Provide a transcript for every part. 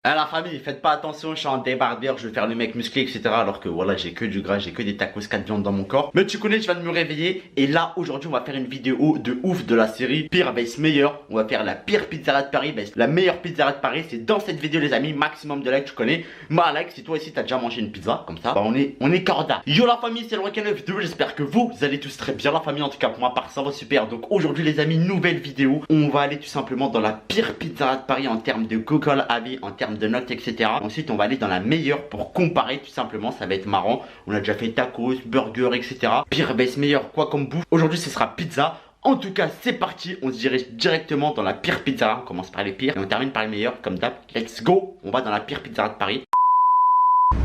Ah la famille, faites pas attention, je suis en débardeur, je vais faire le mec musclé, etc. Alors que voilà, j'ai que du gras, j'ai que des tacos 4 viandes dans mon corps. Mais tu connais, je viens de me réveiller. Et là, aujourd'hui, on va faire une vidéo de ouf de la série Pire vs meilleur. On va faire la pire pizzeria de Paris, la meilleure pizzeria de Paris. C'est dans cette vidéo, les amis. Maximum de likes, tu connais. Ma like, si toi aussi t'as déjà mangé une pizza, comme ça, bah on est corda. Yo la famille, c'est le Roi Canal vidéo. J'espère que vous allez tous très bien, la famille. En tout cas, pour ma part, ça va super. Donc aujourd'hui, les amis, nouvelle vidéo. On va aller tout simplement dans la pire pizzeria de Paris en termes de Google avis, en termes de notes, etc. Ensuite, on va aller dans la meilleure pour comparer tout simplement. Ça va être marrant. On a déjà fait tacos, burgers, etc. Pire, baisse, meilleur, quoi comme bouffe. Aujourd'hui, ce sera pizza. En tout cas, c'est parti. On se dirige directement dans la pire pizza. On commence par les pires et on termine par les meilleurs. Comme d'hab, let's go. On va dans la pire pizza de Paris.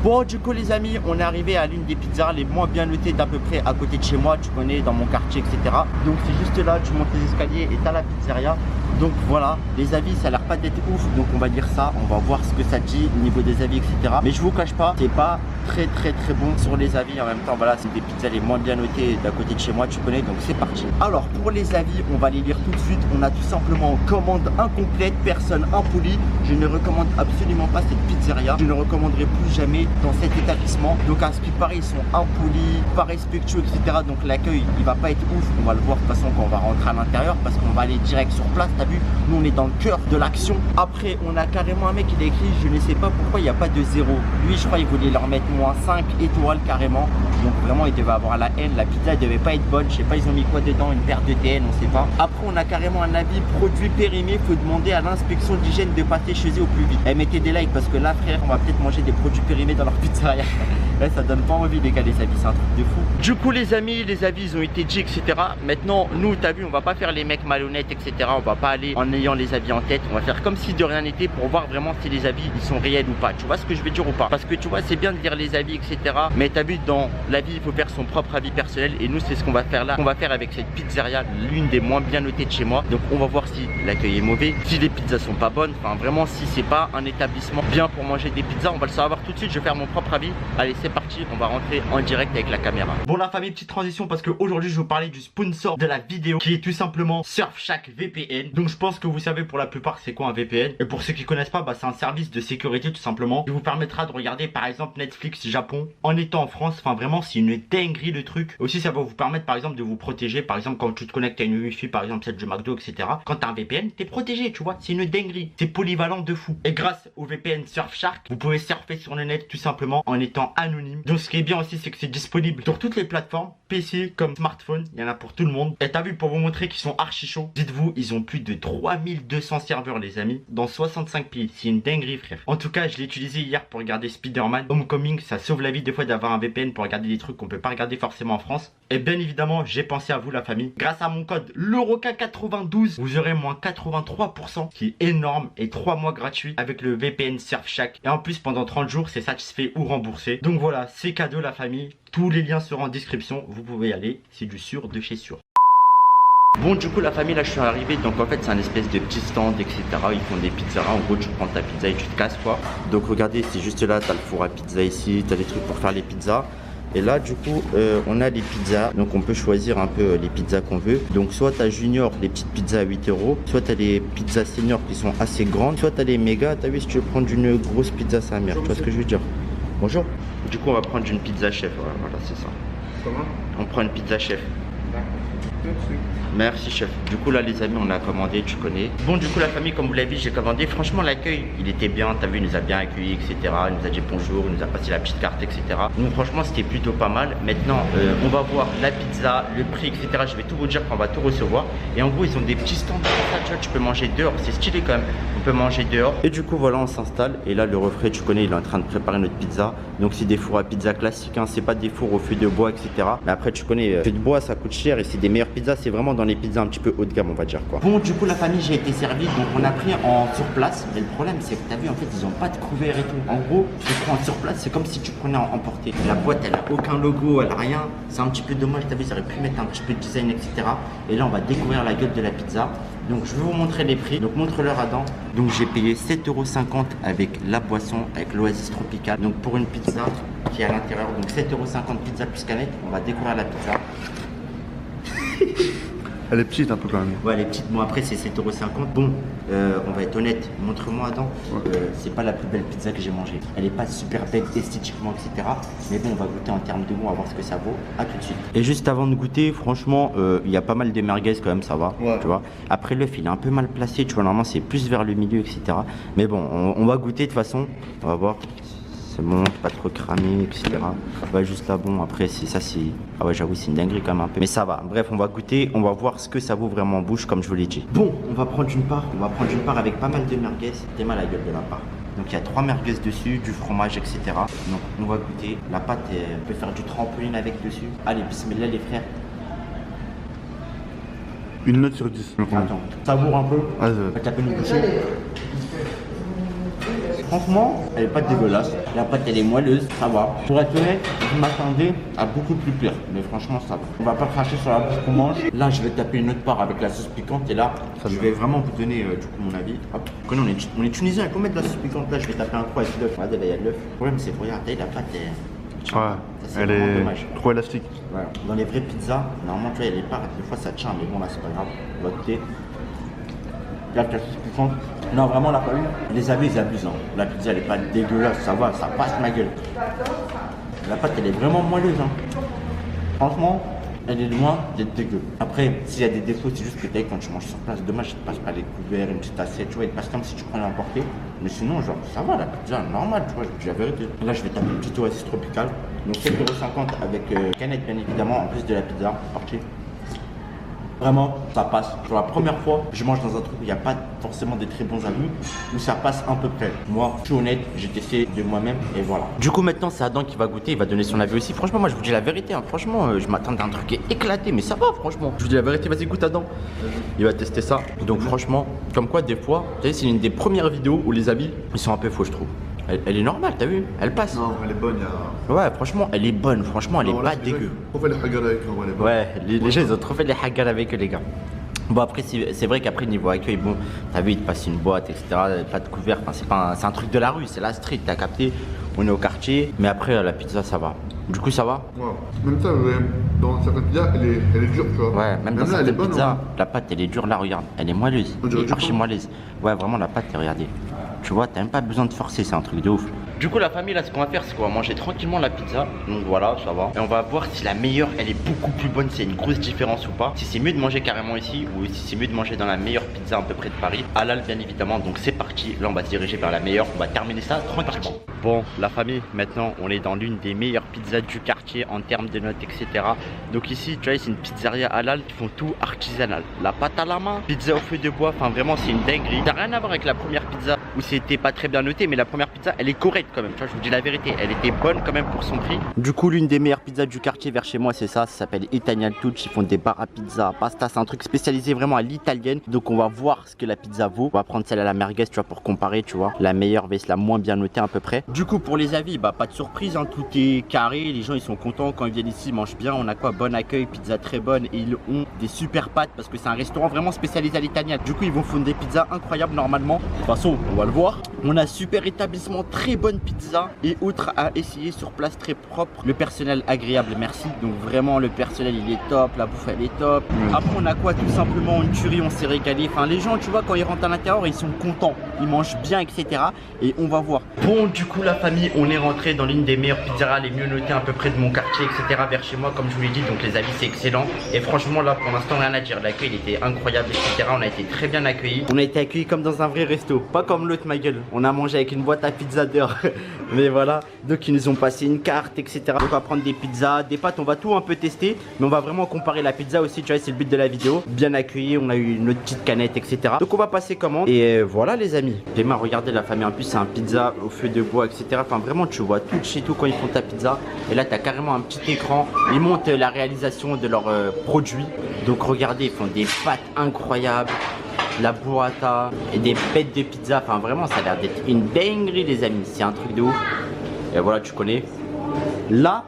Bon, du coup les amis, on est arrivé à l'une des pizzas les moins bien notées d'à peu près à côté de chez moi. Tu connais, dans mon quartier, etc. Donc c'est juste là, tu montes les escaliers et t'as la pizzeria. Donc voilà, les avis ça a l'air pas d'être ouf. Donc on va dire ça, on va voir ce que ça dit au niveau des avis, etc. Mais je vous cache pas, c'est pas très bon sur les avis. En même temps voilà, c'est des pizzas les moins bien notées d'à côté de chez moi, tu connais. Donc c'est parti. Alors pour les avis, on va les lire tout de suite. On a tout simplement commande incomplète, personne impolie. Je ne recommande absolument pas cette pizzeria. Je ne recommanderai plus jamais dans cet établissement. Donc à ce qui paraît, ils sont impolis, pas respectueux, etc. Donc l'accueil il va pas être ouf. On va le voir de toute façon quand on va rentrer à l'intérieur, parce qu'on va aller direct sur place. T'as vu, nous on est dans le cœur de l'action. Après on a carrément un mec qui a écrit, je ne sais pas pourquoi il n'y a pas de zéro. Lui je crois il voulait leur mettre moins 5 étoiles carrément. Donc vraiment il devait avoir la haine. La pizza elle devait pas être bonne. Je sais pas, ils ont mis quoi dedans, une paire de TN, on sait pas. Après on a carrément un avis produit périmé. Faut demander à l'inspection d'hygiène de passer chez eux au plus vite. Eh, mettez des likes parce que là frère, on va peut-être manger des produits périmés dans leur pizzeria. Ouais, ça donne pas envie les gars, les avis, c'est un truc de fou. Du coup les amis, les avis ils ont été dit, etc. Maintenant nous t'as vu, on va pas faire les mecs malhonnêtes, etc. On va pas aller en ayant les avis en tête. On va faire comme si de rien n'était pour voir vraiment si les avis ils sont réels ou pas. Tu vois ce que je veux dire ou pas? Parce que tu vois, c'est bien de lire les avis, etc. Mais t'as vu, dans l'avis il faut faire son propre avis personnel. Et nous c'est ce qu'on va faire là. On va faire avec cette pizzeria, l'une des moins bien notées de chez moi. Donc on va voir si l'accueil est mauvais, si les pizzas sont pas bonnes. Enfin vraiment, si c'est pas un établissement bien pour manger des pizzas. On va le savoir tout de suite. Je vais faire mon propre avis. Allez, c'est parti, on va rentrer en direct avec la caméra. Bon la famille, petite transition parce qu'aujourd'hui je vais vous parler du sponsor de la vidéo qui est tout simplement Surfshark VPN. Donc je pense que vous savez pour la plupart c'est quoi un VPN. Et pour ceux qui connaissent pas, bah, c'est un service de sécurité tout simplement qui vous permettra de regarder par exemple Netflix Japon en étant en France. Enfin vraiment c'est une dinguerie le truc. Aussi ça va vous permettre par exemple de vous protéger. Par exemple quand tu te connectes à une Wi-Fi, par exemple celle du McDo, etc. Quand t'as un VPN t'es protégé, tu vois. C'est une dinguerie, c'est polyvalent de fou. Et grâce au VPN Surfshark, vous pouvez surfer sur le net tout simplement en étant anonyme. Donc ce qui est bien aussi c'est que c'est disponible sur toutes les plateformes, PC comme smartphone, il y en a pour tout le monde. Et t'as vu, pour vous montrer qu'ils sont archi chauds, dites-vous ils ont plus de 3200 serveurs les amis, dans 65 pays. C'est une dinguerie frère. En tout cas je l'ai utilisé hier pour regarder Spider-Man Homecoming. Ça sauve la vie des fois d'avoir un VPN pour regarder des trucs qu'on peut pas regarder forcément en France. Et bien évidemment j'ai pensé à vous la famille. Grâce à mon code LEUROCA92 vous aurez moins 83%, qui est énorme, et 3 mois gratuits avec le VPN Surfshark. Et en plus pendant 30 jours c'est satisfait ou remboursé. Donc voilà, c'est cadeau la famille. Tous les liens seront en description, vous pouvez y aller, c'est du sûr de chez sûr. Bon du coup la famille, là je suis arrivé, donc en fait c'est un espèce de petit stand, etc. Ils font des pizzeras, en gros tu prends ta pizza et tu te casses quoi. Donc regardez, c'est juste là, t'as le four à pizza ici, t'as des trucs pour faire les pizzas. Et là du coup on a les pizzas, donc on peut choisir un peu les pizzas qu'on veut. Donc soit t'as junior, les petites pizzas à 8 €, soit t'as les pizzas senior qui sont assez grandes, soit t'as les méga. T'as vu, si tu veux prendre une grosse pizza sa mère, tu vois ce que je veux dire. Bonjour. Du coup on va prendre une pizza chef, voilà c'est ça. Comment? On prend une pizza chef. Merci chef. Du coup là les amis on a commandé, tu connais. Bon du coup la famille, comme vous l'avez vu, j'ai commandé. Franchement l'accueil il était bien, t'as vu, il nous a bien accueillis, etc. Il nous a dit bonjour, il nous a passé la petite carte, etc. Donc franchement c'était plutôt pas mal. Maintenant on va voir la pizza, le prix, etc. Je vais tout vous dire quand on va tout recevoir. Et en gros ils ont des petits stands comme ça, tu vois, tu peux manger dehors, c'est stylé quand même. On peut manger dehors. Et du coup voilà, on s'installe. Et là le refrain, tu connais, il est en train de préparer notre pizza. Donc c'est des fours à pizza classiques, hein. C'est pas des fours au feu de bois, etc. Mais après tu connais, feu de bois ça coûte cher et c'est des meilleures pizzas. C'est vraiment dans les pizzas un petit peu haut de gamme on va dire quoi. Bon du coup la famille, j'ai été servi, donc on a pris en sur place. Mais le problème c'est que t'as vu en fait ils ont pas de couvert et tout. En gros tu prends sur place, c'est comme si tu prenais en emporté. La boîte elle a aucun logo, elle a rien. C'est un petit peu dommage, t'as vu, ils auraient pu mettre un petit peu de design, etc. Et là on va découvrir la gueule de la pizza. Donc je vais vous montrer les prix. Donc montre-leur Adam. Donc j'ai payé 7,50 € avec la boisson, avec l'Oasis Tropical. Donc pour une pizza qui est à l'intérieur, donc 7,50 € pizza plus canette. On va découvrir la pizza. Elle est petite un peu quand même. Ouais, elle est petite. Bon, après, c'est 7,50 €. Bon, on va être honnête. Montre-moi, Adam. C'est pas la plus belle pizza que j'ai mangée. Elle est pas super belle esthétiquement, etc. Mais bon, on va goûter en termes de goût, on va voir ce que ça vaut. À tout de suite. Et juste avant de goûter, franchement, il y a pas mal de merguez quand même, ça va. Ouais. Tu vois. Après, l'œuf, il est un peu mal placé. Tu vois, normalement, c'est plus vers le milieu, etc. Mais bon, on va goûter de toute façon. On va voir. C'est bon, pas trop cramé, etc. Ouais, juste là, bon, après, c'est ça, c'est. Ah ouais, j'avoue, c'est une dinguerie quand même un peu. Mais ça va. Bref, on va goûter, on va voir ce que ça vaut vraiment en bouche, comme je vous l'ai dit. Bon, on va prendre une part. On va prendre une part avec pas mal de merguez. T'es mal à la gueule de la part. Donc, il y a 3 merguez dessus, du fromage, etc. Donc, on va goûter. La pâte, on peut faire du trampoline avec dessus. Allez, bismillah, les frères. Une note sur 10. Attends, savoure un peu. Ah, on va taper une bouchée. Franchement, elle est pas dégueulasse. La pâte, elle est moelleuse, ça va. Pour être honnête, je m'attendais à beaucoup plus pire. Mais franchement, ça va. On va pas cracher sur la bouffe qu'on mange. Là, je vais taper une autre part avec la sauce piquante. Et là, je vais vraiment vous donner du coup mon avis. Hop. On est tunisien, qu'on met de la sauce piquante là. Je vais taper un croix avec l'œuf. Regardez, là, il y a de l'œuf. Le problème, c'est que regardez, la pâte est. Ouais, ça, elle est dommage. Trop élastique. Ouais. Dans les vraies pizzas, normalement, tu vois, il y a les parts. Des fois, ça tient. Mais bon, là, c'est pas grave. On va goûter. Là, la sauce piquante. Non, vraiment, la farine, les avis, ils abusent. Hein. La pizza, elle est pas dégueulasse, ça va, ça passe ma gueule. La pâte, elle est vraiment moelleuse. Hein. Franchement, elle est loin d'être dégueu. Après, s'il y a des défauts, c'est juste que quand tu manges sur place, dommage, tu te passes pas les couverts, une petite assiette, tu vois, il te passe comme si tu prenais à emporter. Mais sinon, genre, ça va, la pizza, normal, tu vois, je dis la vérité. Là, je vais taper une petite oasis tropicale. Donc, 7,50 € avec canette, bien évidemment, en plus de la pizza. Parti. Vraiment, ça passe. Pour la première fois, je mange dans un truc où il n'y a pas forcément des très bons avis, où ça passe à peu près. Moi, je suis honnête, j'ai testé de moi-même et voilà. Du coup, maintenant, c'est Adam qui va goûter, il va donner son avis aussi. Franchement, moi, je vous dis la vérité. Hein. Franchement, je m'attendais à un truc éclaté, mais ça va, franchement. Je vous dis la vérité, vas-y, goûte Adam. Il va tester ça. Donc, franchement, comme quoi, des fois, vous savez, c'est une des premières vidéos où les avis, ils sont un peu faux, je trouve. Elle est normale, t'as vu? Elle passe. Non, elle est bonne. Ouais, franchement, elle est bonne. Franchement, elle est pas dégueu. On fait les haggara avec eux, elle est bonne. Ouais, les gens, ils ont trop fait les haggara avec eux, les gars. Bon, après, c'est vrai qu'après, niveau accueil, bon, t'as vu, il te passe une boîte, etc. Pas de couvert. Enfin, c'est un truc de la rue, c'est la street, t'as capté. On est au quartier. Mais après, la pizza, ça va. Du coup, ça va? Ouais. Même ça, dans certaines pizzas, elle est dure, tu vois. Ouais, même dans certaines pizzas, la pâte, elle est dure, là, regarde. Elle est moelleuse. Elle est archi moelleuse. Ouais, vraiment, la pâte, regardez. Tu vois, t'as même pas besoin de forcer, c'est un truc de ouf. Du coup, la famille, là, ce qu'on va faire, c'est qu'on va manger tranquillement la pizza. Donc voilà, ça va. Et on va voir si la meilleure, elle est beaucoup plus bonne, s'il y a une grosse différence ou pas. Si c'est mieux de manger carrément ici ou si c'est mieux de manger dans la meilleure pizza à peu près de Paris. Halal, bien évidemment. Donc c'est parti. Là, on va se diriger vers la meilleure. On va terminer ça tranquillement. Bon, la famille, maintenant, on est dans l'une des meilleures pizzas du quartier en termes de notes, etc. Donc ici, tu vois, c'est une pizzeria halal qui font tout artisanal. La pâte à la main, pizza au feu de bois. Enfin, vraiment, c'est une dinguerie. Ça n'a rien à voir avec la première pizza où c'était pas très bien noté, mais la première pizza, elle est correcte quand même. Tu vois, je vous dis la vérité, elle était bonne quand même pour son prix. Du coup, l'une des meilleures pizzas du quartier vers chez moi, c'est ça. Ça s'appelle Italian Touch. Ils font des barres à pizza, pasta. C'est un truc spécialisé vraiment à l'italienne. Donc, on va voir ce que la pizza vaut. On va prendre celle à la merguez, tu vois, pour comparer, tu vois. La meilleure vs la moins bien notée à peu près. Du coup, pour les avis, bah, pas de surprise, hein. Tout est carré. Les gens, ils sont contents quand ils viennent ici, ils mangent bien. On a quoi? Bon accueil, pizza très bonne. Et ils ont des super pâtes parce que c'est un restaurant vraiment spécialisé à l'italienne. Du coup, ils vont fondre des pizzas incroyables normalement. De toute façon, on va le voir. On a super établissement, très bonne pizza et autres à essayer sur place, très propre. Le personnel agréable, merci. Donc vraiment le personnel il est top, la bouffe elle est top. Après on a quoi? Tout simplement une tuerie, on s'est régalé. Enfin les gens tu vois quand ils rentrent à l'intérieur ils sont contents, ils mangent bien etc. Et on va voir. Bon du coup la famille on est rentré dans l'une des meilleures pizzerias les mieux notées à peu près de mon quartier etc. vers chez moi comme je vous l'ai dit. Donc les avis c'est excellent. Et franchement là pour l'instant rien à dire. L'accueil il était incroyable etc. On a été très bien accueillis. On a été accueillis comme dans un vrai resto. Pas comme l'autre ma gueule. On a mangé avec une boîte à pizza dehors. Mais voilà. Donc ils nous ont passé une carte etc. Donc on va prendre des pizzas, des pâtes, on va tout un peu tester. Mais on va vraiment comparer la pizza aussi, tu vois, c'est le but de la vidéo. Bien accueilli, on a eu une autre petite canette etc. Donc on va passer commande. Et voilà les amis. J'aime regarder la famille, en plus c'est un pizza au feu de bois etc. Enfin vraiment tu vois tout chez tout quand ils font ta pizza. Et là tu as carrément un petit écran. Ils montent la réalisation de leurs produits. Donc regardez, ils font des pâtes incroyables, la burrata et des bêtes de pizza. Enfin vraiment ça a l'air d'être une dinguerie les amis. C'est un truc de ouf. Et voilà tu connais. Là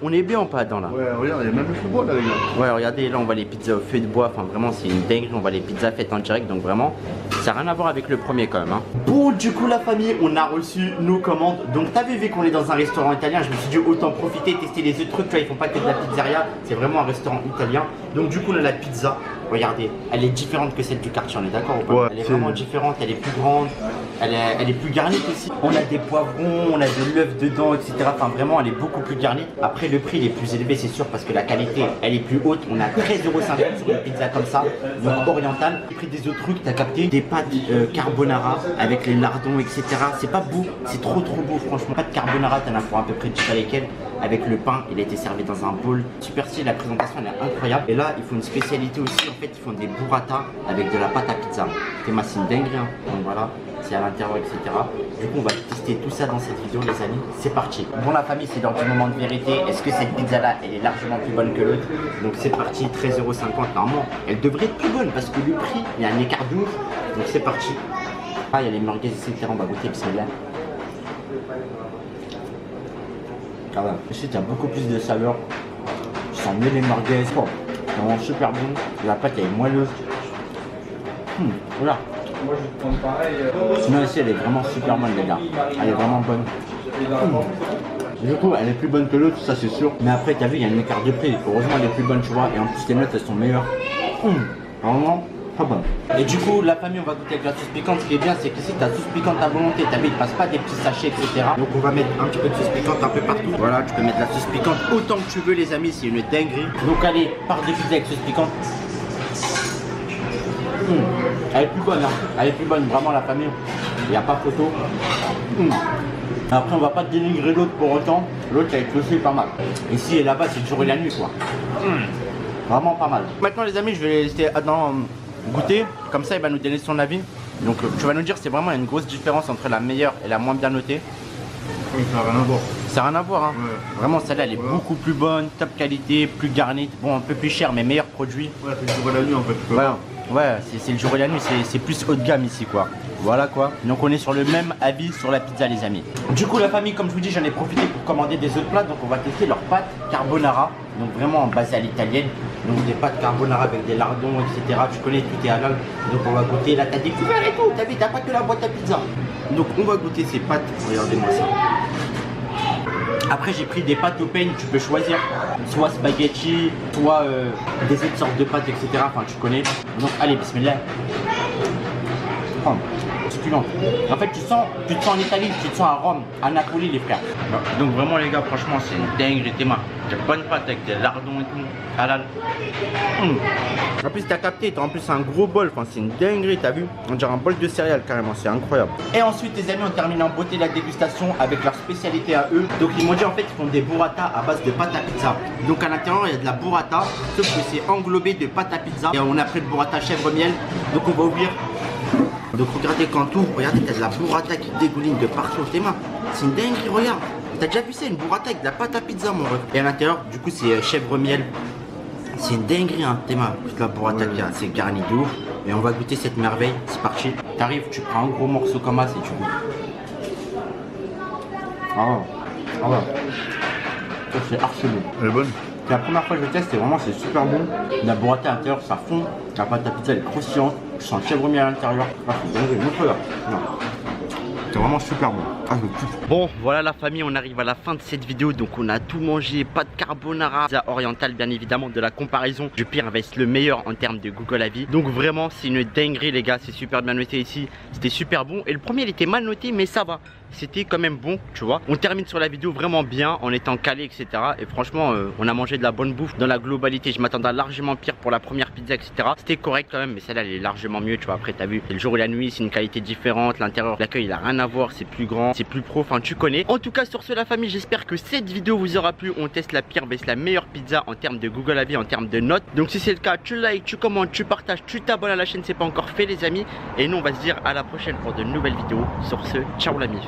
on est bien en pas dans là. Ouais regarde il y a même le feu de bois là les gars. Ouais regardez là on voit les pizzas au feu de bois. Enfin vraiment c'est une dinguerie. On voit les pizzas faites en direct. Donc vraiment ça n'a rien à voir avec le premier quand même hein. Bon du coup la famille on a reçu nos commandes. Donc t'as vu qu'on est dans un restaurant italien, je me suis dit autant profiter, tester les autres trucs. Tu vois ils font pas que de la pizzeria, c'est vraiment un restaurant italien. Donc du coup on a la pizza. regardez, elle est différente que celle du quartier, on est d'accord ou pas? Ouais, elle est vraiment différente, elle est plus grande, elle est plus garnie aussi. On a des poivrons, on a de l'œuf dedans, etc. Enfin vraiment, elle est beaucoup plus garnie. Après, le prix il est plus élevé, c'est sûr, parce que la qualité, elle est plus haute. On a 13,50 € sur une pizza comme ça, donc orientale. Le prix des autres trucs, t'as capté, des pâtes carbonara avec les lardons, etc. C'est pas beau, c'est trop beau, franchement. Pas de carbonara, t'en as pour à peu près, tu sais lesquels. Avec le pain, il a été servi dans un bol. Super stylé, la présentation elle est incroyable. Et là, ils font une spécialité aussi, en fait, ils font des burrata avec de la pâte à pizza. C'est une dinguerie, hein. Donc voilà, c'est à l'intérieur, etc. Du coup, on va tester tout ça dans cette vidéo, les amis. C'est parti. Bon, la famille, c'est l'heure du moment de vérité. Est-ce que cette pizza-là, elle est largement plus bonne que l'autre? Donc c'est parti, 13,50 €. Normalement, elle devrait être plus bonne parce que le prix, il y a un écart de ouf. Donc c'est parti. Ah, il y a les merguez, etc. On va goûter, bismillah. Ah ouais. Ici, tu as beaucoup plus de saveur. Tu sens mieux les merguez. Oh, vraiment super bon. La pâte, elle est moelleuse. Voilà. Moi je prends pareil. Sinon, ici, elle est vraiment super bonne, les gars. Elle est vraiment bonne. Du coup, elle est plus bonne que l'autre, ça c'est sûr. Mais après, tu as vu, il y a un écart de prix. Heureusement, elle est plus bonne, tu vois. Et en plus, les notes, elles sont meilleures. Vraiment. Pas bon. Et du coup, la famille, on va goûter avec la sauce piquante. Ce qui est bien, c'est que si tu as sauce piquante à volonté, t'as vu, il passe pas des petits sachets, etc. Donc, on va mettre un petit peu de sauce piquante un peu partout. Voilà, tu peux mettre la sauce piquante autant que tu veux, les amis. C'est une dinguerie. Donc, allez, part des pizzas avec sauce piquante. Elle est plus bonne, hein. Elle est plus bonne, vraiment, la famille. Il n'y a pas photo. Après, on va pas dénigrer l'autre pour autant. L'autre, elle est aussi pas mal. Ici et là-bas, c'est le jour et la nuit, quoi. Vraiment pas mal. Maintenant, les amis, je vais laisser Adam goûter. Comme ça, il va nous donner son avis. Donc, tu vas nous dire, c'est vraiment une grosse différence entre la meilleure et la moins bien notée. Oui, ça n'a rien à voir. Ça n'a rien à voir, hein. Ouais. Vraiment, celle-là, elle est beaucoup plus bonne, top qualité, plus garnie. Bon, un peu plus cher, mais meilleur produit. Ouais, c'est le jour et la nuit en fait. Ouais, c'est le jour et la nuit, c'est plus haut de gamme ici, quoi. Voilà quoi. Donc on est sur le même avis sur la pizza, les amis. Du coup, la famille, comme je vous dis, j'en ai profité pour commander des autres plats. Donc on va tester leurs pâtes carbonara. Donc vraiment basées à l'italienne. Donc des pâtes carbonara avec des lardons, etc. Tu connais, tout est halal. Donc on va goûter. Là, t'as découvert et tout. T'as vu, t'as pas que la boîte à pizza. Donc on va goûter ces pâtes. Regardez-moi ça. Après, j'ai pris des pâtes au peigne, tu peux choisir soit spaghetti, soit des autres sortes de pâtes, etc. Enfin, tu connais. Donc, allez, bismillah. Oh, succulent. En fait, tu te sens en Italie, tu te sens à Rome, à Napoli, les frères. Donc, vraiment, les gars, franchement, c'est une dinguerie. Tes mains. J'ai bonne pâte avec des lardons et tout. Halal. En plus, t'as capté, t'as en plus un gros bol. Enfin, c'est une dinguerie, t'as vu? On dirait un bol de céréales carrément, c'est incroyable. Et ensuite, les amis, on termine en beauté la dégustation avec leur spécialité à eux. Donc, ils m'ont dit en fait, ils font des burrata à base de pâte à pizza. Donc, à l'intérieur, il y a de la burrata, sauf que c'est englobé de pâte à pizza. Et on a pris le burrata chèvre miel. Donc, on va ouvrir. Donc, regardez quand tout, regardez, t'as de la burrata qui dégouline de partout. Tes mains, c'est une dinguerie, regarde. T'as déjà vu ça, une burrata avec de la pâte à pizza, mon ref. Et à l'intérieur, du coup, c'est chèvre miel. C'est une dinguerie, hein, Théma. Toute la burrata qui c'est garni de ouf. Et on va goûter cette merveille. C'est parti. T'arrives, tu prends un gros morceau comme ça et tu goûtes. Ah ouais. Ça, c'est archi bon. Elle est bonne. C'est la première fois que je teste, c'est super bon. La burrata à l'intérieur, ça fond. La pâte à pizza, elle est croustillante. Tu sens le chèvre miel à l'intérieur. Ah, c'est dingue. Montre-la. C'est vraiment super bon. Ah, je kiffe. Bon, voilà la famille, on arrive à la fin de cette vidéo. Donc on a tout mangé, pas de carbonara, pizza orientale bien évidemment, de la comparaison du pire avec le meilleur en termes de Google Avis. Donc vraiment c'est une dinguerie les gars, c'est super bien noté ici. C'était super bon. Et le premier il était mal noté mais ça va. C'était quand même bon, tu vois. On termine sur la vidéo vraiment bien en étant calé, etc. Et franchement, on a mangé de la bonne bouffe dans la globalité. Je m'attendais à largement pire pour la première pizza, etc. C'était correct quand même, mais celle-là, elle est largement mieux, tu vois. Après, t'as vu, c'est le jour et la nuit, c'est une qualité différente. L'intérieur, l'accueil, il a rien à voir, c'est plus grand, c'est plus pro. Enfin, tu connais. En tout cas, sur ce, la famille, j'espère que cette vidéo vous aura plu. On teste la pire, mais c'est la meilleure pizza en termes de Google Avis, en termes de notes. Donc, si c'est le cas, tu likes, tu commentes, tu partages, tu t'abonnes à la chaîne, c'est pas encore fait, les amis. Et nous, on va se dire à la prochaine pour de nouvelles vidéos. Sur ce, ciao la mif.